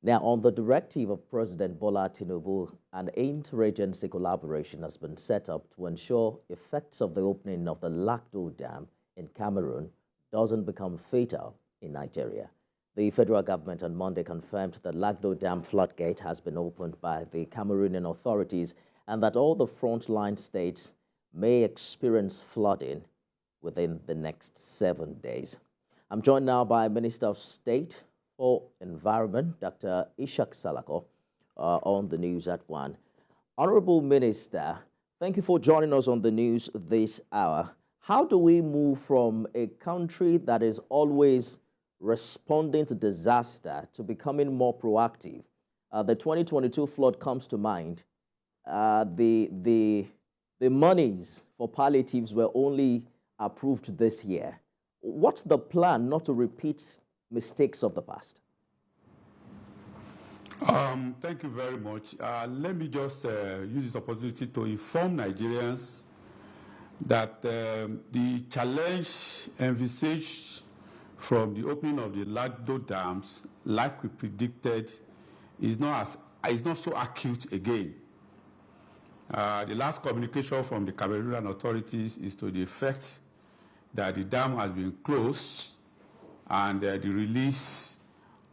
Now, on the directive of President Bola Tinubu, an interagency collaboration has been set up to ensure effects of the opening of the Lakdo Dam in Cameroon doesn't become fatal in Nigeria. The federal government on Monday confirmed that Lakdo Dam floodgate has been opened by the Cameroonian authorities and that all the frontline states may experience flooding within the next 7 days. I'm joined now by Minister of State for Environment, Dr. Iziaq Salako, on the news at 1. Honorable Minister, thank you for joining us on the news this hour. How do we move from a country that is always responding to disaster to becoming more proactive? The 2022 flood comes to mind. The monies for palliatives were only approved this year. What's the plan not to repeat mistakes of the past? Thank you very much. Let me just use this opportunity to inform Nigerians that the challenge envisaged from the opening of the Lakdo dams, like we predicted, is not so acute again. The last communication from the Cameroonian authorities is to the effect that the dam has been closed and the release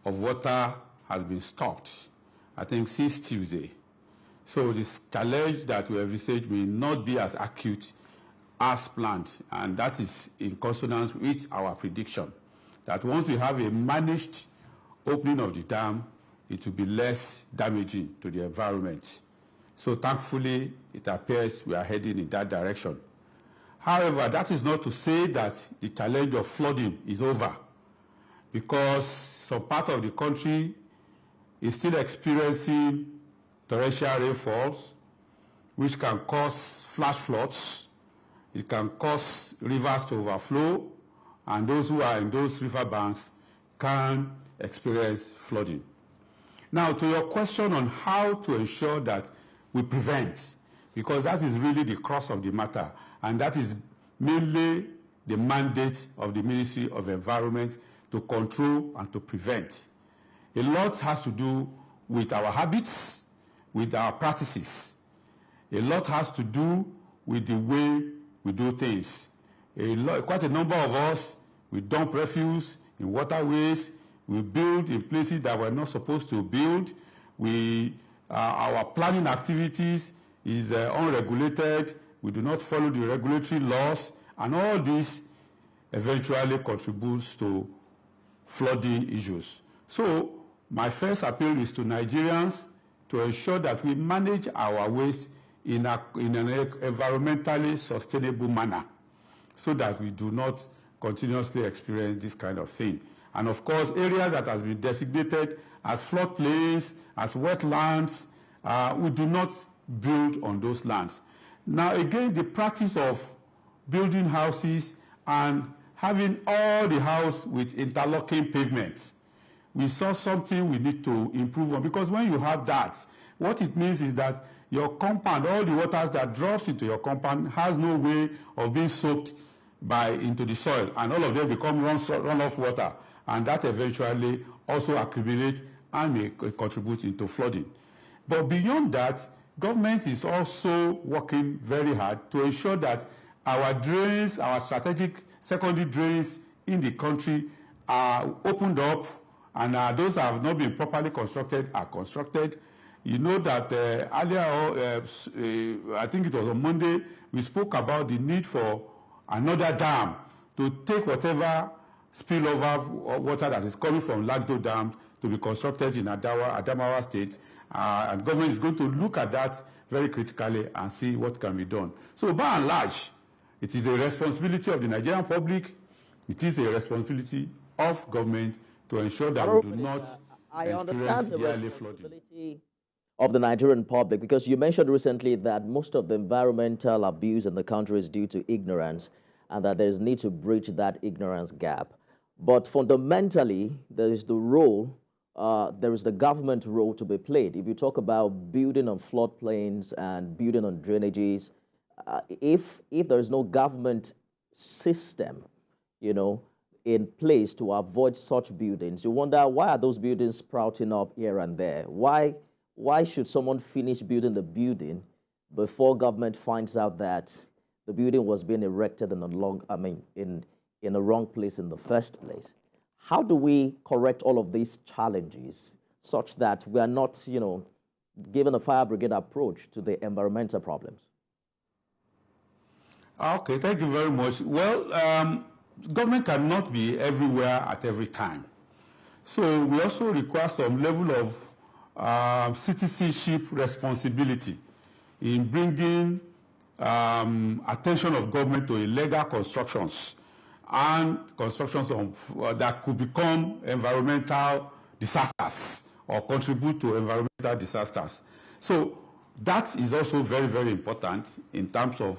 of water has been stopped, I think, since Tuesday. So this challenge that we envisage may not be as acute as planned, and that is in consonance with our prediction that once we have a managed opening of the dam, it will be less damaging to the environment. So thankfully, it appears we are heading in that direction. However, that is not to say that the challenge of flooding is over, because some part of the country is still experiencing torrential rainfalls, which can cause flash floods. It can cause rivers to overflow, and those who are in those riverbanks can experience flooding. Now, to your question on how to ensure that we prevent, because that is really the crux of the matter, and that is mainly the mandate of the Ministry of Environment to control and to prevent. A lot has to do with our habits, with our practices. A lot has to do with the way we do things. Quite a number of us, we dump refuse in waterways, we build in places that we're not supposed to build, our planning activities is unregulated, we do not follow the regulatory laws, and all this eventually contributes to flooding issues. So my first appeal is to Nigerians to ensure that we manage our waste in an environmentally sustainable manner so that we do not continuously experience this kind of thing. And of course, areas that have been designated as floodplains, as wetlands, we do not build on those lands. Now again, the practice of building houses and having all the house with interlocking pavements, we saw something we need to improve on, because when you have that, what it means is that your compound, all the waters that drops into your compound has no way of being soaked into the soil, and all of them become runoff water, and that eventually also accumulates and may contribute into flooding. But beyond that, government is also working very hard to ensure that our drains, our strategic secondary drains in the country are opened up, and those that have not been properly constructed are constructed. You know that earlier, I think it was on Monday, we spoke about the need for another dam to take whatever spillover water that is coming from Lakdo Dam to be constructed in Adamawa State. And government is going to look at that very critically and see what can be done. So by and large, it is a responsibility of the Nigerian public, it is a responsibility of government to ensure that we do not understand the yearly flooding responsibility of the Nigerian public, because you mentioned recently that most of the environmental abuse in the country is due to ignorance, and that there's need to bridge that ignorance gap. But fundamentally, there is the government role to be played. If you talk about building on floodplains and building on drainages, if there is no government system, in place to avoid such buildings. You wonder, why are those buildings sprouting up here and there? Why should someone finish building the building before government finds out that the building was being erected in a wrong place in the first place? How do we correct all of these challenges such that we are not, given a fire brigade approach to the environmental problems? Okay, thank you very much. Well, government cannot be everywhere at every time. So we also require some level of citizenship responsibility in bringing attention of government to illegal constructions and constructions that could become environmental disasters or contribute to environmental disasters. So that is also very, very important in terms of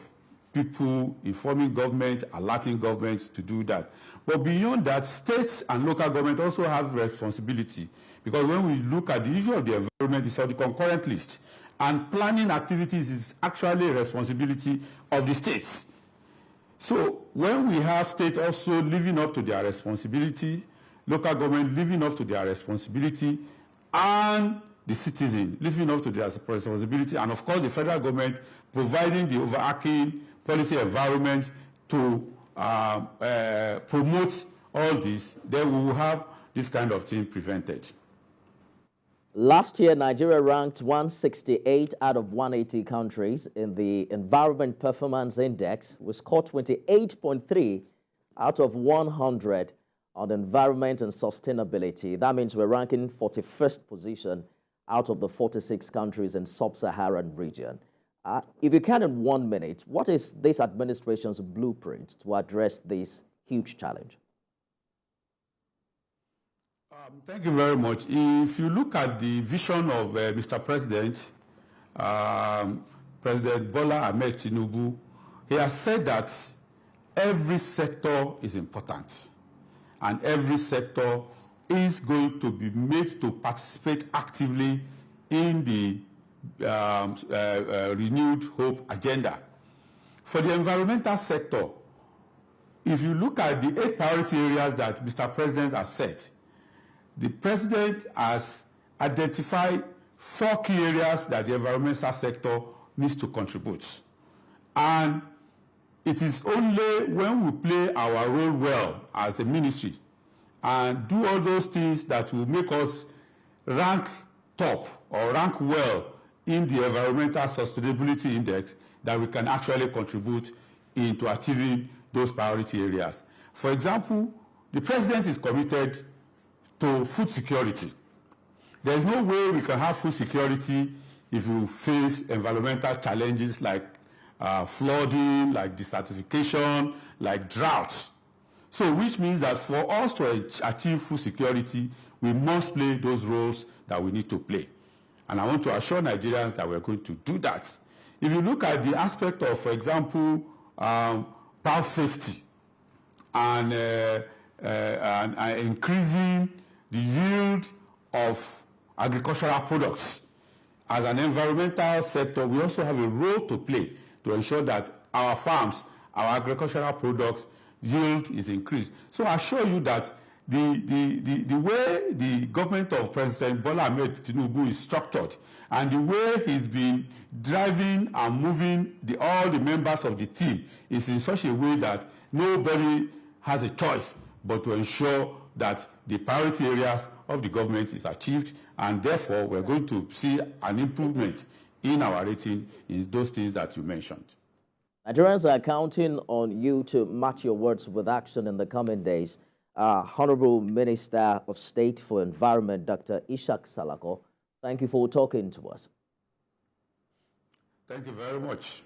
people informing government, alerting governments to do that. But beyond that, states and local government also have responsibility, because when we look at the issue of the environment, it's on the concurrent list, and planning activities is actually a responsibility of the states. So when we have states also living up to their responsibility, local government living up to their responsibility, and the citizen living up to their responsibility, and of course the federal government providing the overarching policy environment to promote all this, then we will have this kind of thing prevented. Last year, Nigeria ranked 168 out of 180 countries in the Environment Performance Index. We scored 28.3 out of 100 on environment and sustainability. That means we're ranking 41st position out of the 46 countries in sub-Saharan region. If you can, in 1 minute, what is this administration's blueprint to address this huge challenge? Thank you very much. If you look at the vision of Mr. President, President Bola Ahmed Tinubu, he has said that every sector is important and every sector is going to be made to participate actively in the renewed hope agenda. For the environmental sector, if you look at the 8 priority areas that Mr. President has set, the President has identified 4 key areas that the environmental sector needs to contribute. And it is only when we play our role well as a ministry and do all those things that will make us rank top or rank well in the Environmental Sustainability Index that we can actually contribute into achieving those priority areas. For example, the President is committed to food security. There is no way we can have food security if we face environmental challenges like flooding, like desertification, like droughts. So which means that for us to achieve food security, we must play those roles that we need to play. And I want to assure Nigerians that we're going to do that. If you look at the aspect of, for example, power safety and increasing the yield of agricultural products, as an environmental sector, we also have a role to play to ensure that our farms, our agricultural products yield is increased. So I assure you that the way the government of President Bola Ahmed Tinubu is structured and the way he's been driving and moving all the members of the team is in such a way that nobody has a choice but to ensure that the priority areas of the government is achieved, and therefore we're going to see an improvement in our rating in those things that you mentioned. Nigerians are counting on you to match your words with action in the coming days. Honorable Minister of State for Environment, Dr. Iziaq Salako, thank you for talking to us. Thank you very much.